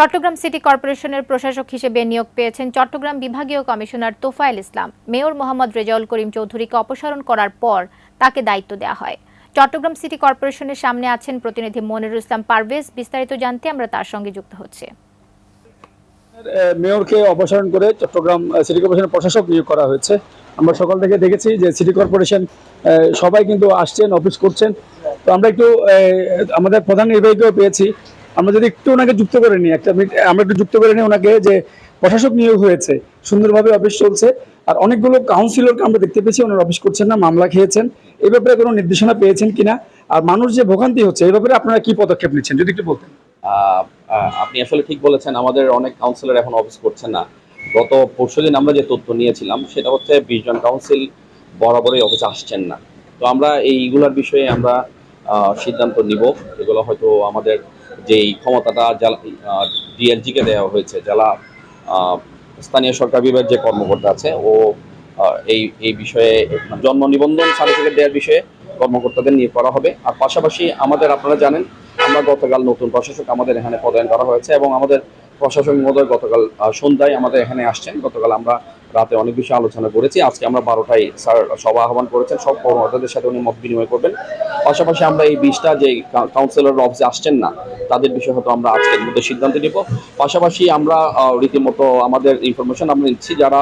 Chittagong city কর্পোরেশনের প্রশাসক হিসেবে নিয়োগ পেয়েছেন চট্টগ্রাম বিভাগীয় কমিশনার তোফায়েল ইসলাম। মেয়র মোহাম্মদ রেজাউল করিম চৌধুরীকে অপসারণ করার পর তাকে দায়িত্ব দেওয়া হয়। চট্টগ্রাম সিটি কর্পোরেশনের সামনে আছেন প্রতিনিধি মনিরুল ইসলাম পারভেজ। বিস্তারিত জানতে আমরা তার সঙ্গে যুক্ত হচ্ছে। মেয়রকে অপসারণ করে চট্টগ্রাম সিটি কর্পোরেশনের প্রশাসক নিয়োগ করা হয়েছে। আমরা সকাল থেকে দেখেছি যে সিটি কর্পোরেশন সবাই কিন্তু আসছেন, অফিস করছেন। তো আমরা একটু আমাদের প্রধান নির্বাহীকেও পেয়েছি। আমরা যদি একটু ওনাকে যুক্ত করে নিই, আমরা একটু যুক্ত করে নিই ওনাকে, যে প্রশাসক নিয়োগ হয়েছে, সুন্দরভাবে অফিস চলছে। আর অনেকগুলো কাউন্সিলরকে আমরা দেখতে পেয়েছি ওনারা অফিস করছেন না, মামলা খেয়েছেন। এই ব্যাপারে কোনো নির্দেশনা পেয়েছেন কিনা, আর মানুষ যে ভোগান্তি হচ্ছে এই ব্যাপারে আপনারা কি পদক্ষেপ নিচ্ছেন যদি একটু বলতেন। আপনি আসলে ঠিক বলেছেন, আমাদের অনেক কাউন্সিলর এখন অফিস করছেন না। গত পরশুদিন আমরা যে তথ্য নিয়েছিলাম সেটা হচ্ছে 20 জন কাউন্সিল বরাবরই অফিসে আসছেন না। তো আমরা এইগুলোর বিষয়ে আমরা সিদ্ধান্ত নিব। এগুলো হয়তো আমাদের যেই ক্ষমতাটা ডিএলজিকে দেওয়া হয়েছে, জেলা স্থানীয় সরকার বিভাগের যে কর্মকর্তা আছে, ও এই বিষয়ে জন্ম নিবন্ধন সার্টিফিকেট দেওয়ার বিষয়ে কর্মকর্তাদের নিয়োগ করা হবে। আর পাশাপাশি আমাদের, আপনারা জানেন, আমরা গতকাল নতুন প্রশাসক আমাদের এখানে পদায়ন করা হয়েছে এবং আমাদের প্রশাসক মহোদয় গতকাল সন্ধ্যায় আমাদের এখানে আসছেন। গতকাল আমরা রাতে অনেক বিষয়ে আলোচনা করেছি। আজকে আমরা 12টায় স্যার সভা আহ্বান করেছেন, সব কর্মকর্তাদের সাথে উনি মত বিনিময় করবেন। পাশাপাশি আমরা এই 20টা যে কাউন্সিলর অফিসে আসছেন না তাদের বিষয়ে হয়তো আমরা আজকের মধ্যে সিদ্ধান্ত নিব। পাশাপাশি আমরা রীতিমতো আমাদের ইনফরমেশন আমরা নিচ্ছি, যারা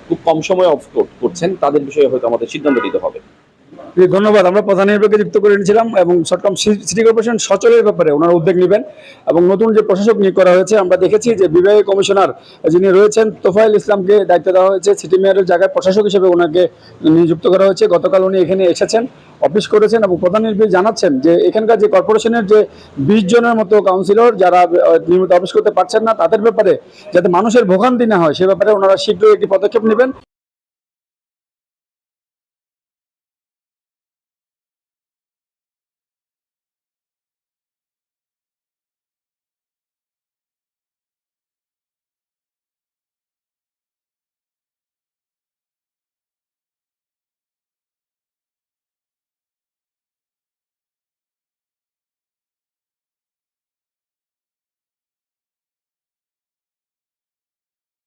খুব কম সময় অফ করছেন তাদের বিষয়ে হয়তো আমাদের সিদ্ধান্ত নিতে হবে। ধন্যবাদ। আমরা প্রধান নির্বাহীকে যুক্ত করে নিয়েছিলাম এবং চট্টগ্রাম সিটি কর্পোরেশন সচলের ব্যাপারে ওনারা উদ্যোগ নেবেন এবং নতুন যে প্রশাসক নিয়োগ করা হয়েছে, আমরা দেখেছি যে বিভাগীয় কমিশনার যিনি রয়েছেন তোফায়েল ইসলামকে দায়িত্ব দেওয়া হয়েছে। সিটি মেয়রের জায়গায় প্রশাসক হিসেবে ওনাকে নিযুক্ত করা হয়েছে। গতকাল উনি এখানে এসেছেন, অফিস করেছেন এবং প্রধান নির্বাহী জানাচ্ছেন যে এখানকার যে কর্পোরেশনের যে 20 জনের মতো কাউন্সিলর যারা নিয়মিত অফিস করতে পারছেন না, তাদের ব্যাপারে যাতে মানুষের ভোগান্তি না হয় সে ব্যাপারে ওনারা শীঘ্রই একটি পদক্ষেপ নেবেন।